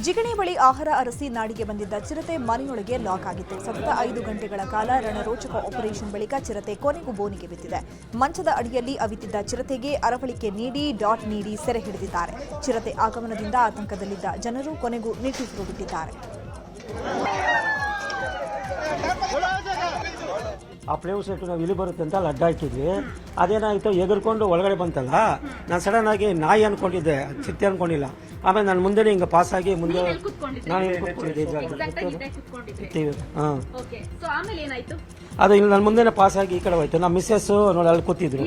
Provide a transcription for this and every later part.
ಜಿಗಣಿ ಬಳಿ ಆಹಾರ ಅರಸಿ ನಾಡಿಗೆ ಬಂದಿದ್ದ ಚಿರತೆ ಮನೆಯೊಳಗೆ ಲಾಕ್ ಆಗಿತ್ತು. ಸತತ 5 ಗಂಟೆಗಳ ಕಾಲ ರಣರೋಚಕ ಆಪರೇಷನ್ ಬಳಿಕ ಚಿರತೆ ಕೊನೆಗೂ ಬೋನಿಗೆ ಬಿದ್ದಿದೆ. ಮಂಚದ ಅಡಿಯಲ್ಲಿ ಅವಿತಿದ್ದ ಚಿರತೆಗೆ ಅರವಳಿಕೆ ನೀಡಿ ಸೆರೆ ಹಿಡಿದಿದ್ದಾರೆ. ಚಿರತೆ ಆಗಮನದಿಂದ ಆತಂಕದಲ್ಲಿದ್ದ ಜನರು ಕೊನೆಗೂ ನಿಟ್ಟುಸಿರು ಬಿಟ್ಟಿದ್ದಾರೆ. ಆ ಪ್ಲೇವ್ ಸೆಟ್ಟು ನಾವು ಇಲ್ಲಿ ಬರುತ್ತೆ ಅಂತ ಅಲ್ಲಿ ಅಡ್ಡ ಹಾಕಿದ್ವಿ. ಅದೇನಾಯಿತು, ಎಗರ್ಕೊಂಡು ಒಳಗಡೆ ಬಂತಲ್ಲ, ನಾನು ಸಡನ್ ಆಗಿ ನಾಯಿ ಅನ್ಕೊಂಡಿದ್ದೆ, ಚಿರತೆ ಅನ್ಕೊಂಡಿಲ್ಲ. ಆಮೇಲೆ ನಾನು ಮುಂದೆ ಹಿಂಗೆ ಪಾಸ್ ಆಗಿ ಮುಂದೆ ನಾನು ಅದು ಇಲ್ಲಿ ನನ್ನ ಮುಂದೆನೇ ಪಾಸ್ ಆಗಿ ಈ ಕಡೆ ಹೋಯ್ತು. ನಮ್ಮ ಮಿಸ್ಸಸ್ ನೋಡಿ ಅಲ್ಲಿ ಕೂತಿದ್ರು,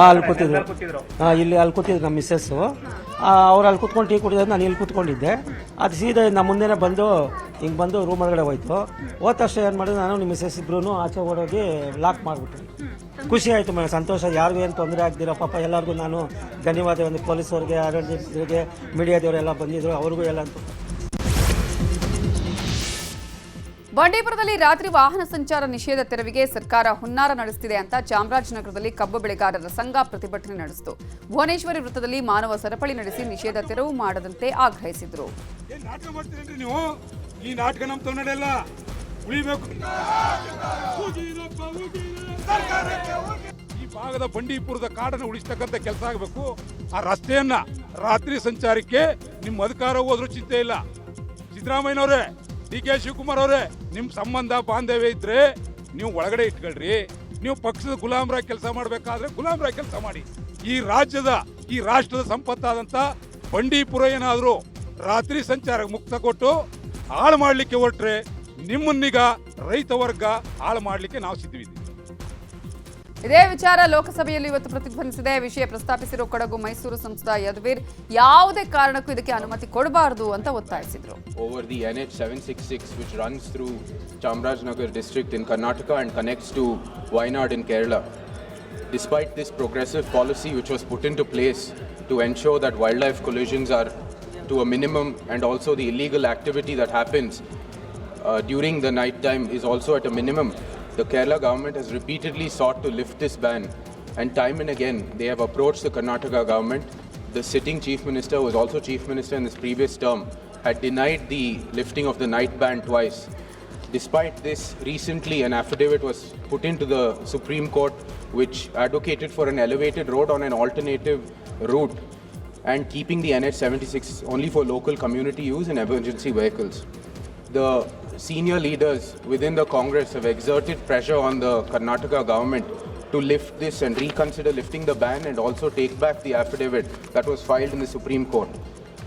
ಅಲ್ಲಿ ಕೂತಿದ್ರು ನಮ್ಮ ಮಿಸ್ಸಸ್. ಅವ್ರು ಅಲ್ಲಿ ಕೂತ್ಕೊಂಡು ಟೀ ಕುಡಿದ್ರೆ ನಾನು ಇಲ್ಲಿ ಕೂತ್ಕೊಂಡಿದ್ದೆ. ಅದು ಸೀದಾ ನಮ್ಮ ಮುಂದೆನೇ ಬಂದು ಹಿಂಗೆ ಬಂದು ರೂಮ್ ಒಳಗಡೆ ಹೋಯ್ತು. ಹೋದ ತಕ್ಷಣ ಏನು ಮಾಡಿದ್ರು, ನಾನು ನಿಮ್ಮ ಮಿಸ್ಸಸ್ ಇಬ್ರು ಆಚೆ ಓಡೋಗಿ ಲಾಕ್ ಮಾಡಿಬಿಟ್ರು. ಖುಷಿ ಆಯಿತು ಮೇಡಮ್, ಸಂತೋಷ. ಯಾರಿಗೂ ಏನು ತೊಂದರೆ ಆಗ್ದಿರೋ ಪಾಪ ಎಲ್ಲರಿಗೂ ನಾನು ಧನ್ಯವಾದ. ಒಂದು ಪೊಲೀಸವ್ರಿಗೆ, ಆರೋಗ್ಯರಿಗೆ, ಮೀಡಿಯಾದವರೆಲ್ಲ ಬಂದಿದ್ರು, ಅವ್ರಿಗೂ ಎಲ್ಲ ಅಂತ. ಬಂಡೀಪುರದಲ್ಲಿ ರಾತ್ರಿ ವಾಹನ ಸಂಚಾರ ನಿಷೇಧ ತೆರವಿಗೆ ಸರ್ಕಾರ ಹುನ್ನಾರ ನಡೆಸುತ್ತಿದೆ ಅಂತ ಚಾಮರಾಜನಗರದಲ್ಲಿ ಕಬ್ಬು ಬೆಳೆಗಾರರ ಸಂಘ ಪ್ರತಿಭಟನೆ ನಡೆಸಿತು. ಭುವನೇಶ್ವರಿ ವೃತ್ತದಲ್ಲಿ ಮಾನವ ಸರಪಳಿ ನಡೆಸಿ ನಿಷೇಧ ತೆರವು ಮಾಡದಂತೆ ಆಗ್ರಹಿಸಿದರು. ಈ ನಾಟಕ ನಮ್ಮ ತೊಂದರೆಲ್ಲ ಉಳಿಬೇಕು. ಈ ಭಾಗದ ಬಂಡೀಪುರದ ಕಾಡನ್ನು ಉಳಿಸ್ತಕ್ಕಂಥ ಕೆಲಸ ಆಗಬೇಕು. ಆ ರಸ್ತೆಯನ್ನ ರಾತ್ರಿ ಸಂಚಾರಕ್ಕೆ ನಿಮ್ಮ ಅಧಿಕಾರ ಹೋದ್ರೂ ಚಿಂತೆ ಇಲ್ಲ. ಸಿದ್ದರಾಮಯ್ಯನವರೇ, ಡಿ ಕೆ ಶಿವಕುಮಾರ್ ಅವರೇ, ನಿಮ್ಮ ಸಂಬಂಧ ಬಾಂಧವ್ಯ ಇದ್ರೆ ನೀವು ಒಳಗಡೆ ಇಟ್ಕೊಳ್ರಿ. ನೀವು ಪಕ್ಷದ ಗುಲಾಮರಾಗಿ ಕೆಲಸ ಮಾಡಬೇಕಾದ್ರೆ ಗುಲಾಮರಾಗಿ ಕೆಲಸ ಮಾಡಿ. ಈ ರಾಷ್ಟ್ರದ ಸಂಪತ್ತಾದಂತ ಬಂಡೀಪುರ ಏನಾದರೂ ರಾತ್ರಿ ಸಂಚಾರ ಮುಕ್ತ ಕೊಟ್ಟು ಹಾಳು ಮಾಡಲಿಕ್ಕೆ ಹೊರಟ್ರೆ ನಿಮ್ಮನ್ನೀಗ ರೈತ ವರ್ಗ ಹಾಳು ಮಾಡಲಿಕ್ಕೆ ನಾವು ಸಿದ್ಧವಿದ್ದೀವಿ. ಇದೇ ವಿಚಾರ ಲೋಕಸಭೆಯಲ್ಲಿ ಇವತ್ತು ಪ್ರತಿಧ್ವನಿಸಿದೆ. ವಿಷಯ ಪ್ರಸ್ತಾಪಿಸಿರುವ ಕೊಡಗು ಮೈಸೂರು ಸಂಸದ ಯದುವೀರ್ ಯಾವುದೇ ಕಾರಣಕ್ಕೂ ಇದಕ್ಕೆ ಅನುಮತಿ ಕೊಡಬಾರದು ಅಂತ ಒತ್ತಾಯಿಸಿದರು. Over the NH 766 which runs through Chamarajanagar district in Karnataka and connects to Wayanad in Kerala. Despite this progressive policy which was put into place to ensure that wildlife collisions are to a minimum and also the illegal activity that happens during the night time is also at a minimum, the Kerala government has repeatedly sought to lift this ban, and time and again they have approached the Karnataka government. The sitting chief minister, who was also chief minister in this previous term, had denied the lifting of the night ban twice. Despite this, recently an affidavit was put into the Supreme Court which advocated for an elevated road on an alternative route and keeping the NH 76 only for local community use and emergency vehicles. The senior leaders within the Congress have exerted pressure on the Karnataka government to lift this and reconsider lifting the ban and also take back the affidavit that was filed in the Supreme Court.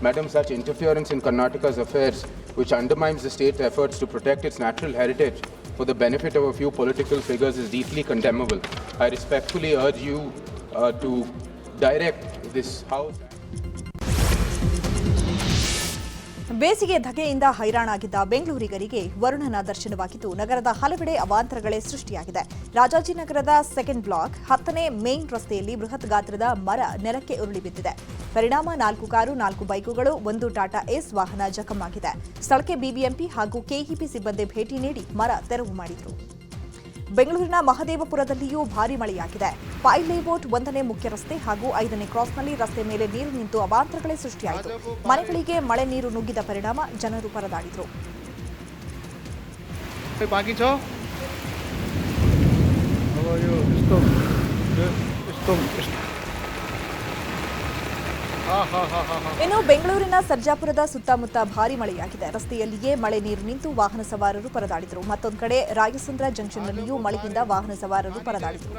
Madam, such interference in Karnataka's affairs, which undermines the state's efforts to protect its natural heritage for the benefit of a few political figures, is deeply condemnable. I respectfully urge you to direct this House. ಬೇಸಿಗೆ ಧಗೆಯಿಂದ ಹೈರಾಣಾಗಿದ್ದ ಬೆಂಗಳೂರಿಗರಿಗೆ ವರುಣನ ದರ್ಶನವಾಗಿದ್ದು ನಗರದ ಹಲವೆಡೆ ಅವಾಂತರಗಳೇ ಸೃಷ್ಟಿಯಾಗಿದೆ. ರಾಜಾಜಿನಗರದ second block 10ನೇ main ರಸ್ತೆಯಲ್ಲಿ ಬೃಹತ್ ಗಾತ್ರದ ಮರ ನೆಲಕ್ಕೆ ಉರುಳಿ ಬಿದ್ದಿದೆ. ಪರಿಣಾಮ 4 ಕಾರು, 4 ಬೈಕುಗಳು, 1 ಟಾಟಾ ಏಸ್ ವಾಹನ ಜಖಮಾಗಿದೆ. ಸ್ಥಳಕ್ಕೆ ಬಿಬಿಎಂಪಿ ಹಾಗೂ ಕೆಇಬಿ ಸಿಬ್ಬಂದಿ ಭೇಟಿ ನೀಡಿ ಮರ ತೆರವು ಮಾಡಿದರು. ಬೆಂಗಳೂರಿನ ಮಹದೇವಪುರದಲ್ಲಿಯೂ ಭಾರೀ ಮಳೆಯಾಗಿದೆ. ಪೈ ಲೇಔಟ್ 1ನೇ ಮುಖ್ಯ ರಸ್ತೆ ಹಾಗೂ 5ನೇ ಕ್ರಾಸ್ನಲ್ಲಿ ರಸ್ತೆ ಮೇಲೆ ನೀರು ನಿಂತು ಅವಾಂತರಗಳೇ ಸೃಷ್ಟಿಯಾಯಿತು. ಮನೆಗಳಿಗೆ ಮಳೆ ನೀರು ನುಗ್ಗಿದ ಪರಿಣಾಮ ಜನರು ಪರದಾಡಿದರು. ಇನ್ನು ಬೆಂಗಳೂರಿನ ಸರ್ಜಾಪುರದ ಸುತ್ತಮುತ್ತ ಭಾರೀ ಮಳೆಯಾಗಿದೆ. ರಸ್ತೆಯಲ್ಲಿಯೇ ಮಳೆ ನೀರು ನಿಂತು ವಾಹನ ಸವಾರರು ಪರದಾಡಿದರು. ಮತ್ತೊಂದು ಕಡೆ ರಾಯಸಂದ್ರ ಜಂಕ್ಷನ್ನಲ್ಲಿಯೂ ಮಳೆಯಿಂದ ವಾಹನ ಸವಾರರು ಪರದಾಡಿದರು.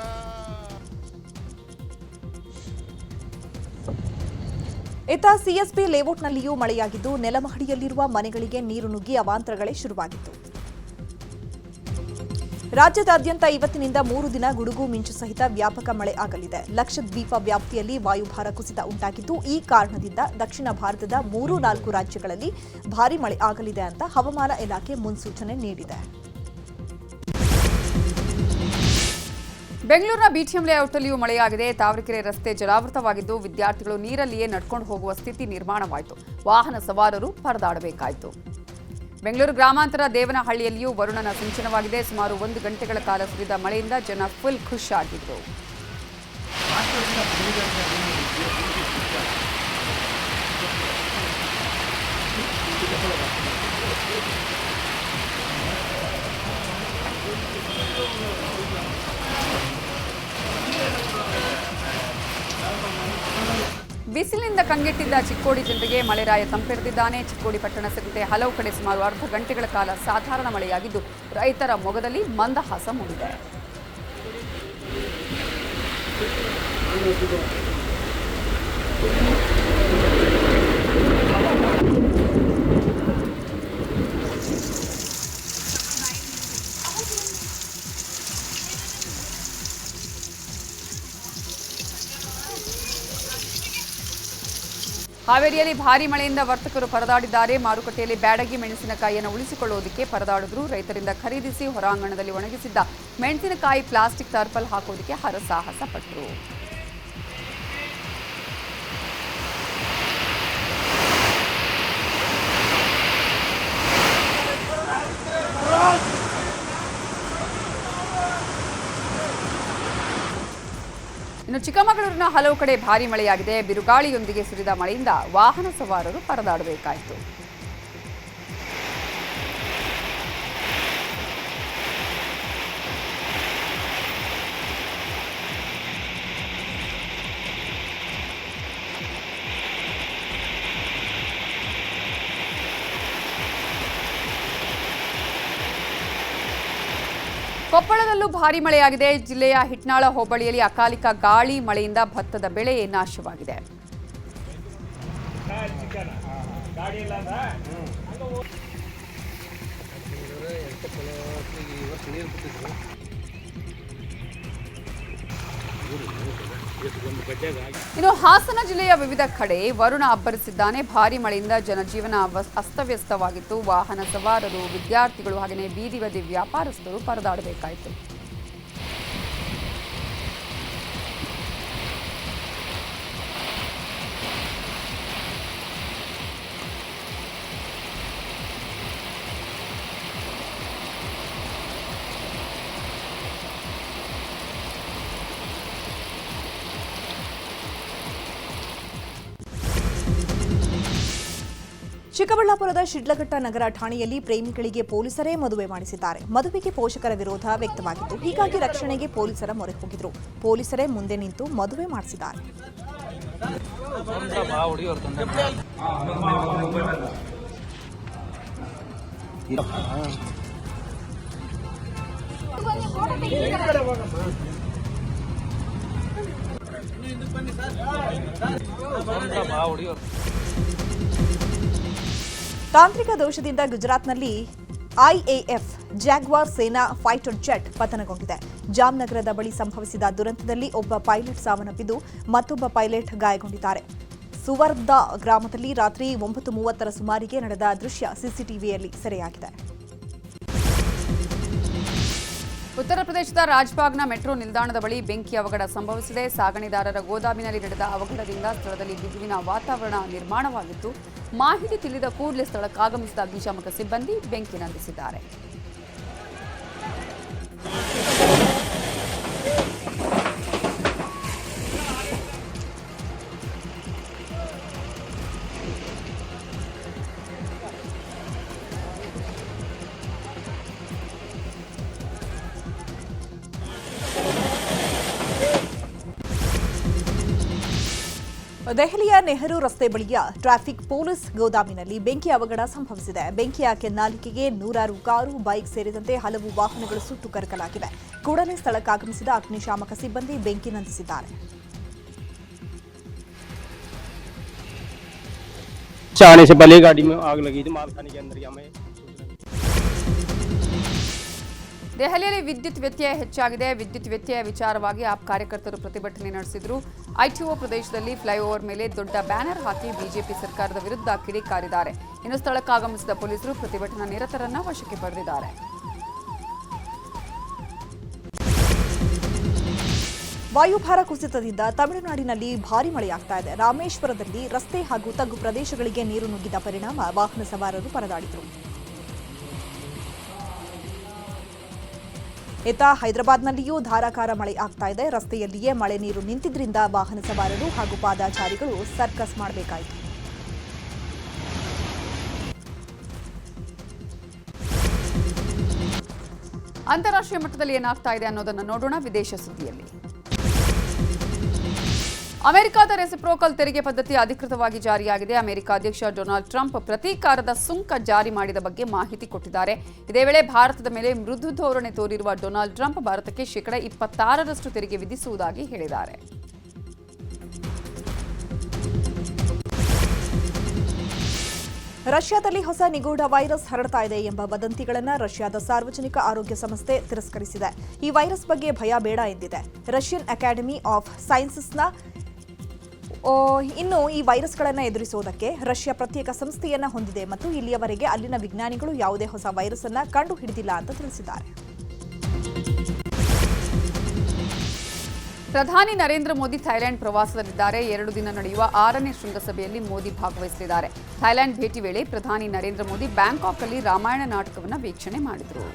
ಇತ್ತ ಸಿಎಸ್ಪಿ ಲೇಔಟ್ನಲ್ಲಿಯೂ ಮಳೆಯಾಗಿದ್ದು ನೆಲಮಹಡಿಯಲ್ಲಿರುವ ಮನೆಗಳಿಗೆ ನೀರು ನುಗ್ಗಿ ಅವಾಂತರಗಳೇ ಶುರುವಾಗಿತ್ತು. ರಾಜ್ಯದಾದ್ಯಂತ ಇವತ್ತಿನಿಂದ 3 ದಿನ ಗುಡುಗು ಮಿಂಚು ಸಹಿತ ವ್ಯಾಪಕ ಮಳೆ ಆಗಲಿದೆ. ಲಕ್ಷದ್ವೀಪ ವ್ಯಾಪ್ತಿಯಲ್ಲಿ ವಾಯುಭಾರ ಕುಸಿತ ಉಂಟಾಗಿದ್ದು ಈ ಕಾರಣದಿಂದ ದಕ್ಷಿಣ ಭಾರತದ 3-4 ರಾಜ್ಯಗಳಲ್ಲಿ ಭಾರೀ ಮಳೆ ಆಗಲಿದೆ ಅಂತ ಹವಾಮಾನ ಇಲಾಖೆ ಮುನ್ಸೂಚನೆ ನೀಡಿದೆ. ಬೆಂಗಳೂರಿನ ಬಿಟಿಎಂ ಲೇಔಟ್ನಲ್ಲಿಯೂ ಮಳೆಯಾಗಿದೆ. ತಾವರೆಕೆರೆ ರಸ್ತೆ ಜಲಾವೃತವಾಗಿದ್ದು ವಿದ್ಯಾರ್ಥಿಗಳು ನೀರಲ್ಲಿಯೇ ನಡ್ಕೊಂಡು ಹೋಗುವ ಸ್ಥಿತಿ ನಿರ್ಮಾಣವಾಯಿತು. ವಾಹನ ಸವಾರರು ಪರದಾಡಬೇಕಾಯಿತು. ಬೆಂಗಳೂರು ಗ್ರಾಮಾಂತರ ದೇವನಹಳ್ಳಿಯಲ್ಲಿಯೂ ವರುಣನ ಸಿಂಚನವಾಗಿದೆ. ಸುಮಾರು 1 ಗಂಟೆಗಳ ಕಾಲ ಸುರಿದ ಮಳೆಯಿಂದ ಜನ ಫುಲ್ ಖುಷಿಯಾಗಿದ್ದರು. ಬಿಸಿಲಿನಿಂದ ಕಂಗೆಟ್ಟಿದ್ದ ಚಿಕ್ಕೋಡಿ ಜನರಿಗೆ ಮಳೆರಾಯ ತಂಪೆರೆದಿದ್ದಾನೆ. ಚಿಕ್ಕೋಡಿ ಪಟ್ಟಣ ಸೇರಿದಂತೆ ಹಲವು ಕಡೆ ಸುಮಾರು ಅರ್ಧ ಗಂಟೆಗಳ ಕಾಲ ಸಾಧಾರಣ ಮಳೆಯಾಗಿದ್ದು ರೈತರ ಮೊಗದಲ್ಲಿ ಮಂದಹಾಸ ಮೂಡಿದೆ. ಹಾವೇರಿಯಲ್ಲಿ ಭಾರೀ ಮಳೆಯಿಂದ ವರ್ತಕರು ಪರದಾಡಿದ್ದಾರೆ. ಮಾರುಕಟ್ಟೆಯಲ್ಲಿ ಬ್ಯಾಡಗಿ ಮೆಣಸಿನಕಾಯಿಯನ್ನು ಉಳಿಸಿಕೊಳ್ಳುವುದಕ್ಕೆ ಪರದಾಡಿದ್ರು. ರೈತರಿಂದ ಖರೀದಿಸಿ ಹೊರಾಂಗಣದಲ್ಲಿ ಒಣಗಿಸಿದ್ದ ಮೆಣಸಿನಕಾಯಿ ಪ್ಲಾಸ್ಟಿಕ್ ಟರ್ಪಲ್ ಹಾಕೋದಕ್ಕೆ ಹರಸಾಹಸ ಪಟ್ಟರು. ಇನ್ನು ಚಿಕ್ಕಮಗಳೂರಿನ ಹಲವು ಕಡೆ ಭಾರೀ ಮಳೆಯಾಗಿದೆ. ಬಿರುಗಾಳಿಯೊಂದಿಗೆ ಸುರಿದ ಮಳೆಯಿಂದ ವಾಹನ ಸವಾರರು ಪರದಾಡಬೇಕಾಯಿತು. ಕೊಪ್ಪಳದಲ್ಲೂ ಭಾರೀ ಮಳೆಯಾಗಿದೆ. ಜಿಲ್ಲೆಯ ಹಿಟ್ನಾಳ ಹೋಬಳಿಯಲ್ಲಿ ಅಕಾಲಿಕ ಗಾಳಿ ಮಳೆಯಿಂದ ಭತ್ತದ ಬೆಳೆ ನಾಶವಾಗಿದೆ. ಇನ್ನು ಹಾಸನ ಜಿಲ್ಲೆಯ ವಿವಿಧ ಕಡೆ ವರುಣ ಅಬ್ಬರಿಸಿದ್ದಾನೆ. ಭಾರೀ ಮಳೆಯಿಂದ ಜನಜೀವನ ಅಸ್ತವ್ಯಸ್ತವಾಗಿತ್ತು. ವಾಹನ ಸವಾರರು, ವಿದ್ಯಾರ್ಥಿಗಳು ಹಾಗೆಯೇ ಬೀದಿ ಬದಿ ವ್ಯಾಪಾರಸ್ಥರು ಪರದಾಡಬೇಕಾಯಿತು. ಚಿಕ್ಕಬಳ್ಳಾಪುರದ ಶಿಡ್ಲಘಟ್ಟ ನಗರ ಠಾಣೆಯಲ್ಲಿ ಪ್ರೇಮಿಗಳಿಗೆ ಪೊಲೀಸರೇ ಮದುವೆ ಮಾಡಿಸಿದ್ದಾರೆ. ಮದುವೆಗೆ ಪೋಷಕರ ವಿರೋಧ ವ್ಯಕ್ತವಾಗಿತ್ತು. ಹೀಗಾಗಿ ರಕ್ಷಣೆಗೆ ಪೊಲೀಸರ ಮೊರೆ ಹೋಗಿದ್ರು. ಪೊಲೀಸರೇ ಮುಂದೆ ನಿಂತು ಮದುವೆ ಮಾಡಿಸಿದ್ದಾರೆ. ತಾಂತ್ರಿಕ ದೋಷದಿಂದ ಗುಜರಾತ್ನಲ್ಲಿ ಐಎಎಫ್ ಜಾಗ್ವಾರ್ ಸೇನಾ ಫೈಟರ್ ಜೆಟ್ ಪತನಗೊಂಡಿದೆ. ಜಾಮ್ನಗರದ ಬಳಿ ಸಂಭವಿಸಿದ ದುರಂತದಲ್ಲಿ ಒಬ್ಬ ಪೈಲಟ್ ಸಾವನ್ನಪ್ಪಿದ್ದು ಮತ್ತೊಬ್ಬ ಪೈಲಟ್ ಗಾಯಗೊಂಡಿದ್ದಾರೆ. ಸುವರ್ದಾ ಗ್ರಾಮದಲ್ಲಿ ರಾತ್ರಿ 9:30 ಸುಮಾರಿಗೆ ನಡೆದ ದೃಶ್ಯ ಸಿಸಿಟಿವಿಯಲ್ಲಿ ಸೆರೆಯಾಗಿದೆ. ಉತ್ತರ ಪ್ರದೇಶದ ರಾಜ್ಬಾಗ್ನ ಮೆಟ್ರೋ ನಿಲ್ದಾಣದ ಬಳಿ ಬೆಂಕಿ ಅವಘಡ ಸಂಭವಿಸಿದೆ. ಸಾಗಣೆದಾರರ ಗೋದಾಮಿನಲ್ಲಿ ನಡೆದ ಅವಘಡದಿಂದ ಸ್ಥಳದಲ್ಲಿ ಬಿಗುವಿನ ವಾತಾವರಣ ನಿರ್ಮಾಣವಾಗಿತ್ತು. ಮಾಹಿತಿ ತಿಳಿದ ಕೂಡಲೇ ಸ್ಥಳಕ್ಕಾಗಮಿಸಿದ ಅಗ್ನಿಶಾಮಕ ಸಿಬ್ಬಂದಿ ಬೆಂಕಿ ನಂದಿಸಿದ್ದಾರೆ. ದೆಹಲಿಯ ನೆಹರು ರಸ್ತೆ ಬಳಿಯ ಟ್ರಾಫಿಕ್ ಪೊಲೀಸ್ ಗೋದಾಮಿನಲ್ಲಿ ಬೆಂಕಿ ಅವಘಡ ಸಂಭವಿಸಿದೆ. ಬೆಂಕಿಯ ಕೆನ್ನಾಲಿಕೆಗೆ ನೂರಾರು ಕಾರು, ಬೈಕ್ ಸೇರಿದಂತೆ ಹಲವು ವಾಹನಗಳು ಸುಟ್ಟು ಕರಕಲಾಗಿವೆ. ಕೂಡಲೇ ಸ್ಥಳಕ್ಕಾಗಮಿಸಿದ ಅಗ್ನಿಶಾಮಕ ಸಿಬ್ಬಂದಿ ಬೆಂಕಿ ನಂದಿಸಿದ್ದಾರೆ. आने से पहले गाड़ी में आग लगी थी मालखाने के अंदर। हमें ದೆಹಲಿಯಲ್ಲಿ ವಿದ್ಯುತ್ ವ್ಯತ್ಯಯ ಹೆಚ್ಚಾಗಿದೆ. ವಿದ್ಯುತ್ ವ್ಯತ್ಯಯ ವಿಚಾರವಾಗಿ ಆಪ್ ಕಾರ್ಯಕರ್ತರು ಪ್ರತಿಭಟನೆ ನಡೆಸಿದರು. ಐಟಿಒ ಪ್ರದೇಶದಲ್ಲಿ ಫ್ಲೈಓವರ್ ಮೇಲೆ ದೊಡ್ಡ ಬ್ಯಾನರ್ ಹಾಕಿ ಬಿಜೆಪಿ ಸರ್ಕಾರದ ವಿರುದ್ಧ ಕಿಡಿಕಾರಿದ್ದಾರೆ. ಇನ್ನು ಸ್ಥಳಕ್ಕಾಗಮಿಸಿದ ಪೊಲೀಸರು ಪ್ರತಿಭಟನಾ ನಿರತರನ್ನ ವಶಕ್ಕೆ ಪಡೆದಿದ್ದಾರೆ. ವಾಯುಭಾರ ಕುಸಿತದಿಂದ ತಮಿಳುನಾಡಿನಲ್ಲಿ ಭಾರೀ ಮಳೆಯಾಗ್ತಾ ಇದೆ. ರಾಮೇಶ್ವರದಲ್ಲಿ ರಸ್ತೆ ಹಾಗೂ ತಗ್ಗು ಪ್ರದೇಶಗಳಿಗೆ ನೀರು ನುಗ್ಗಿದ ಪರಿಣಾಮ ವಾಹನ ಸವಾರರು ಪರದಾಡಿದರು. ಇತ್ತ ಹೈದರಾಬಾದ್ನಲ್ಲಿಯೂ ಧಾರಾಕಾರ ಮಳೆ ಆಗ್ತಾ ಇದೆ. ರಸ್ತೆಯಲ್ಲಿಯೇ ಮಳೆ ನೀರು ನಿಂತಿದ್ರಿಂದ ವಾಹನ ಸವಾರರು ಹಾಗೂ ಪಾದಚಾರಿಗಳು ಸರ್ಕಸ್ ಮಾಡಬೇಕಾಯಿತು. ಅಂತಾರಾಷ್ಟ್ರೀಯ ಮಟ್ಟದಲ್ಲಿ ಏನಾಗ್ತಾ ಇದೆ ಅನ್ನೋದನ್ನು ನೋಡೋಣ ವಿದೇಶ ಸುದ್ದಿಯಲ್ಲಿ. ಅಮೆರಿಕದ ರೆಸಿಪ್ರೋಕಲ್ ತೆರಿಗೆ ಪದ್ಧತಿ ಅಧಿಕೃತವಾಗಿ ಜಾರಿಯಾಗಿದೆ. ಅಮೆರಿಕ ಅಧ್ಯಕ್ಷ ಡೊನಾಲ್ಡ್ ಟ್ರಂಪ್ ಪ್ರತೀಕಾರದ ಸುಂಕ ಜಾರಿ ಮಾಡಿದ ಬಗ್ಗೆ ಮಾಹಿತಿ ಕೊಟ್ಟಿದ್ದಾರೆ. ಇದೇ ವೇಳೆ ಭಾರತದ ಮೇಲೆ ಮೃದು ಧೋರಣೆ ತೋರಿರುವ ಡೊನಾಲ್ಡ್ ಟ್ರಂಪ್ ಭಾರತಕ್ಕೆ ಶೇಕಡ 26% ತೆರಿಗೆ ವಿಧಿಸುವುದಾಗಿ ಹೇಳಿದ್ದಾರೆ. ರಷ್ಯಾದಲ್ಲಿ ಹೊಸ ನಿಗೂಢ ವೈರಸ್ ಹರಡ್ತಾ ಇದೆ ಎಂಬ ವದಂತಿಗಳನ್ನು ರಷ್ಯಾದ ಸಾರ್ವಜನಿಕ ಆರೋಗ್ಯ ಸಂಸ್ಥೆ ತಿರಸ್ಕರಿಸಿದೆ. ಈ ವೈರಸ್ ಬಗ್ಗೆ ಭಯ ಬೇಡ ಎಂದಿದೆ. ರಷ್ಯನ್ ಅಕಾಡೆಮಿ ಆಫ್ ಸೈನ್ಸಸ್ನ ಇನ್ನು ಈ ವೈರಸ್ಗಳನ್ನು ಎದುರಿಸುವುದಕ್ಕೆ ರಷ್ಯಾ ಪ್ರತ್ಯೇಕ ಸಂಸ್ಥೆಯನ್ನ ಹೊಂದಿದೆ ಮತ್ತು ಇಲ್ಲಿಯವರೆಗೆ ಅಲ್ಲಿನ ವಿಜ್ಞಾನಿಗಳು ಯಾವುದೇ ಹೊಸ ವೈರಸ್ ಅನ್ನ ಕಂಡು ಹಿಡಿದಿಲ್ಲ ಅಂತ ತಿಳಿಸಿದ್ದಾರೆ. ಪ್ರಧಾನಿ ನರೇಂದ್ರ ಮೋದಿ ಥೈಲ್ಯಾಂಡ್ ಪ್ರವಾಸದಲ್ಲಿದ್ದಾರೆ. 2 ದಿನ ನಡೆಯುವ 6ನೇ ಶೃಂಗಸಭೆಯಲ್ಲಿ ಮೋದಿ ಭಾಗವಹಿಸಲಿದ್ದಾರೆ. ಥೈಲ್ಯಾಂಡ್ ಭೇಟಿ ವೇಳೆ ಪ್ರಧಾನಿ ನರೇಂದ್ರ ಮೋದಿ ಬ್ಯಾಂಕಾಕ್ನಲ್ಲಿ ರಾಮಾಯಣ ನಾಟಕವನ್ನು ವೀಕ್ಷಣೆ ಮಾಡಿದರು.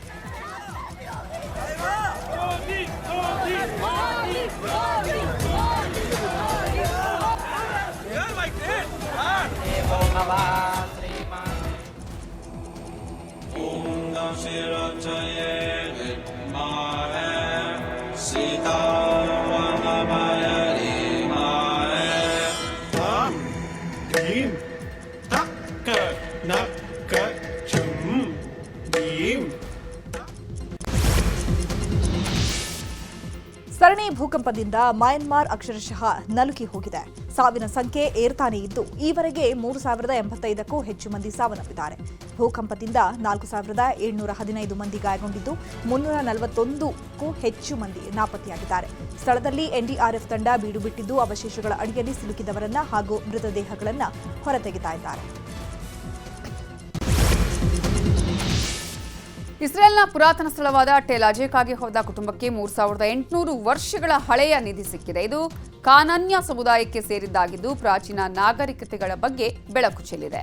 ಸರಣಿ ಭೂಕಂಪದಿಂದ ಮಯನ್ಮಾರ್ ಅಕ್ಷರಶಃ ನಲುಗಿ ಹೋಗಿದೆ. ಸಾವಿನ ಸಂಖ್ಯೆ ಏರ್ತಾನೆ ಇದ್ದು ಈವರೆಗೆ 3085ಕ್ಕೂ ಹೆಚ್ಚು ಮಂದಿ ಸಾವನ್ನಪ್ಪಿದ್ದಾರೆ. ಭೂಕಂಪದಿಂದ 4715 ಮಂದಿ ಗಾಯಗೊಂಡಿದ್ದು 341ಕ್ಕೂ ಹೆಚ್ಚು ಮಂದಿ ನಾಪತ್ತೆಯಾಗಿದ್ದಾರೆ. ಸ್ಥಳದಲ್ಲಿ ಎನ್ಡಿಆರ್ಎಫ್ ತಂಡ ಬೀಡು ಬಿಟ್ಟಿದ್ದು ಅವಶೇಷಗಳ ಅಡಿಯಲ್ಲಿ ಸಿಲುಕಿದವರನ್ನ ಹಾಗೂ ಮೃತದೇಹಗಳನ್ನು ಹೊರತೆಗೆತಾ ಇದ್ದಾರೆ. ಇಸ್ರೇಲ್ನ ಪುರಾತನ ಸ್ಥಳವಾದ ಟೆಲ್ ಅಜೇಕಾಗೆ ಹೋದ ಕುಟುಂಬಕ್ಕೆ 3800 ವರ್ಷಗಳ ಹಳೆಯ ನಿಧಿ ಸಿಕ್ಕಿದೆ. ಇದು ಕಾನಾನ್ಯ ಸಮುದಾಯಕ್ಕೆ ಸೇರಿದ್ದಾಗಿದ್ದು ಪ್ರಾಚೀನ ನಾಗರಿಕತೆಗಳ ಬಗ್ಗೆ ಬೆಳಕು ಚೆಲ್ಲಿದೆ.